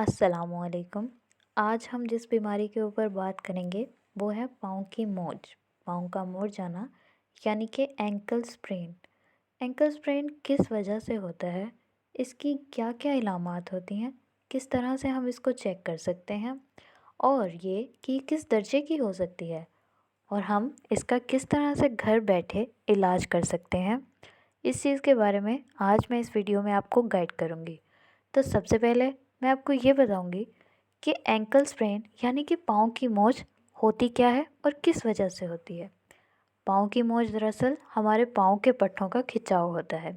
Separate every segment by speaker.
Speaker 1: अस्सलामुअलैकुम। आज हम जिस बीमारी के ऊपर बात करेंगे वो है पाँव की मोच। पाँव का मुड़ जाना यानी कि एंकल स्प्रेन। एंकल स्प्रेन किस वजह से होता है, इसकी क्या क्या इलामात होती हैं, किस तरह से हम इसको चेक कर सकते हैं और ये कि किस दर्जे की हो सकती है और हम इसका किस तरह से घर बैठे इलाज कर सकते हैं, इस चीज़ के बारे में आज मैं इस वीडियो में आपको गाइड करूँगी। तो सबसे पहले मैं आपको ये बताऊंगी कि एंकल स्प्रेन यानी कि पाँव की मोच होती क्या है और किस वजह से होती है। पाँव की मोच दरअसल हमारे पाँव के पट्टों का खिंचाव होता है।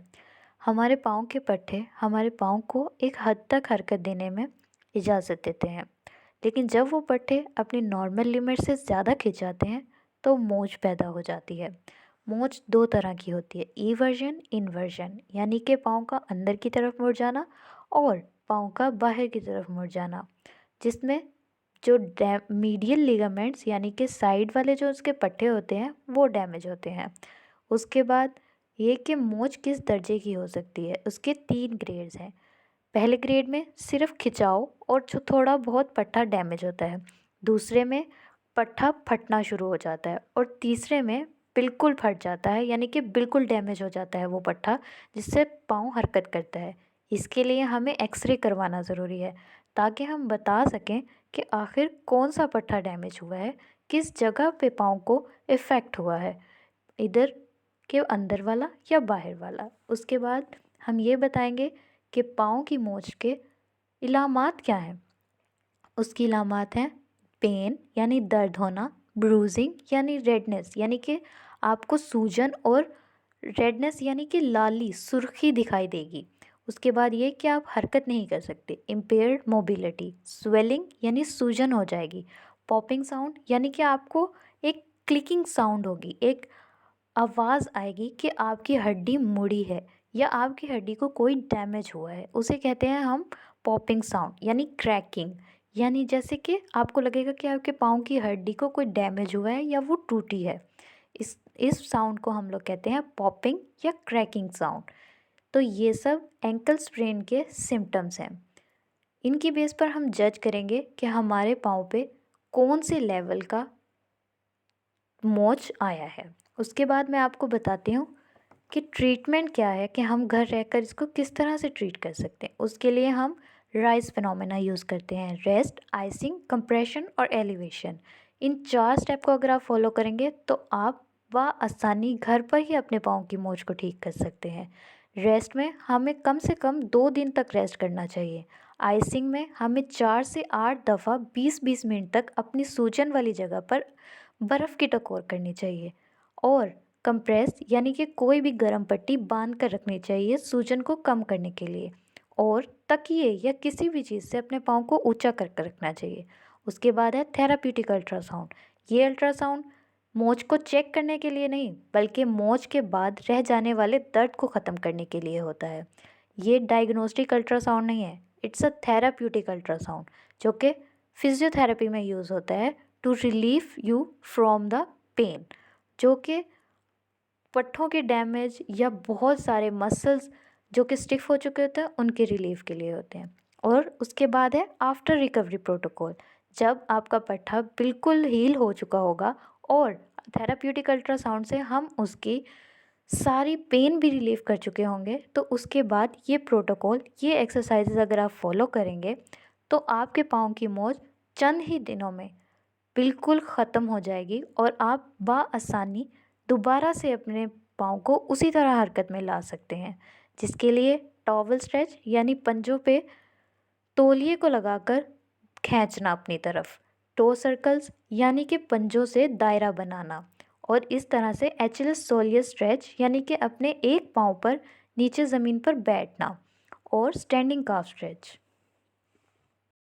Speaker 1: हमारे पाँव के पट्टे हमारे पाँव को एक हद तक हरकत देने में इजाज़त देते हैं, लेकिन जब वो पट्टे अपनी नॉर्मल लिमिट से ज़्यादा खिंच जाते हैं तो मोच पैदा हो जाती है। मोच दो तरह की होती है, ईवर्जन इन्वर्जन, यानी कि पाँव का अंदर की तरफ मुड़ जाना और पाँव का बाहर की तरफ मुड़ जाना, जिसमें जो मीडियल लिगामेंट्स यानी कि साइड वाले जो उसके पट्टे होते हैं वो डैमेज होते हैं। उसके बाद ये कि मोच किस दर्जे की हो सकती है, उसके 3 ग्रेड्स हैं। पहले ग्रेड में सिर्फ खिंचाव और जो थोड़ा बहुत पट्टा डैमेज होता है, दूसरे में पट्टा फटना शुरू हो जाता है और तीसरे में बिल्कुल फट जाता है, यानी कि बिल्कुल डैमेज हो जाता है वो पट्टा, जिससे पाँव हरकत करता है। इसके लिए हमें एक्सरे करवाना ज़रूरी है ताकि हम बता सकें कि आखिर कौन सा पट्टा डैमेज हुआ है, किस जगह पे पाँव को इफ़ेक्ट हुआ है, इधर के अंदर वाला या बाहर वाला। उसके बाद हम ये बताएंगे कि पाँव की मोच के इलामात क्या हैं। उसकी इलामात हैं पेन यानी दर्द होना, ब्रूजिंग यानी रेडनेस यानी कि आपको सूजन और रेडनेस यानी कि लाली सुर्खी दिखाई देगी। उसके बाद ये कि आप हरकत नहीं कर सकते, इम्पेयर्ड मोबिलिटी, स्वेलिंग यानी सूजन हो जाएगी, पॉपिंग साउंड यानी कि आपको एक क्लिकिंग साउंड होगी, एक आवाज़ आएगी कि आपकी हड्डी मुड़ी है या आपकी हड्डी को कोई डैमेज हुआ है, उसे कहते हैं हम पॉपिंग साउंड यानी क्रैकिंग, यानी जैसे कि आपको लगेगा कि आपके पाँव की हड्डी को कोई डैमेज हुआ है या वो टूटी है। इस साउंड को हम लोग कहते हैं पॉपिंग या क्रैकिंग साउंड। तो ये सब एंकल स्प्रेन के सिम्टम्स हैं। इनकी बेस पर हम जज करेंगे कि हमारे पाँव पे कौन से लेवल का मोच आया है। उसके बाद मैं आपको बताती हूँ कि ट्रीटमेंट क्या है, कि हम घर रहकर इसको किस तरह से ट्रीट कर सकते हैं। उसके लिए हम राइस फिनोमेना यूज़ करते हैं, रेस्ट, आइसिंग, कंप्रेशन और एलिवेशन। इन 4 स्टेप को अगर आप फॉलो करेंगे तो आप आसानी घर पर ही अपने पाँव की मोच को ठीक कर सकते हैं। रेस्ट में हमें कम से कम 2 दिन तक रेस्ट करना चाहिए। आइसिंग में हमें 4 से 8 दफ़ा 20-20 मिनट तक अपनी सूजन वाली जगह पर बर्फ़ की टकोर करनी चाहिए और कंप्रेस यानी कि कोई भी गर्म पट्टी बांध कर रखनी चाहिए सूजन को कम करने के लिए, और तकिए या किसी भी चीज़ से अपने पाँव को ऊंचा कर कर रखना चाहिए। उसके बाद है थेराप्यूटिक अल्ट्रासाउंड। ये अल्ट्रासाउंड मोच को चेक करने के लिए नहीं, बल्कि मोच के बाद रह जाने वाले दर्द को ख़त्म करने के लिए होता है। ये डायग्नोस्टिक अल्ट्रासाउंड नहीं है, इट्स अ थेराप्यूटिक अल्ट्रासाउंड, जो कि फिजियोथेरेपी में यूज़ होता है to relieve you from the pain, जो कि पट्ठों के डैमेज या बहुत सारे मसल्स जो कि स्टिफ हो चुके होते हैं उनके रिलीफ के लिए होते हैं। और उसके बाद है आफ्टर रिकवरी प्रोटोकॉल, जब आपका पट्ठा बिल्कुल हील हो चुका होगा और थेराप्यूटिक अल्ट्रासाउंड से हम उसकी सारी पेन भी रिलीव कर चुके होंगे, तो उसके बाद ये प्रोटोकॉल, ये एक्सरसाइजेज अगर आप फॉलो करेंगे तो आपके पाँव की मोच चंद ही दिनों में बिल्कुल ख़त्म हो जाएगी और आप आसानी दोबारा से अपने पाँव को उसी तरह हरकत में ला सकते हैं। जिसके लिए टॉवल स्ट्रेच यानी पंजों पे तौलिए को लगाकर खींचना अपनी तरफ, टो सर्कल्स यानी कि पंजों से दायरा बनाना, और इस तरह से एचिलस सोलियस स्ट्रेच यानी कि अपने एक पाँव पर नीचे ज़मीन पर बैठना, और स्टैंडिंग काफ स्ट्रेच।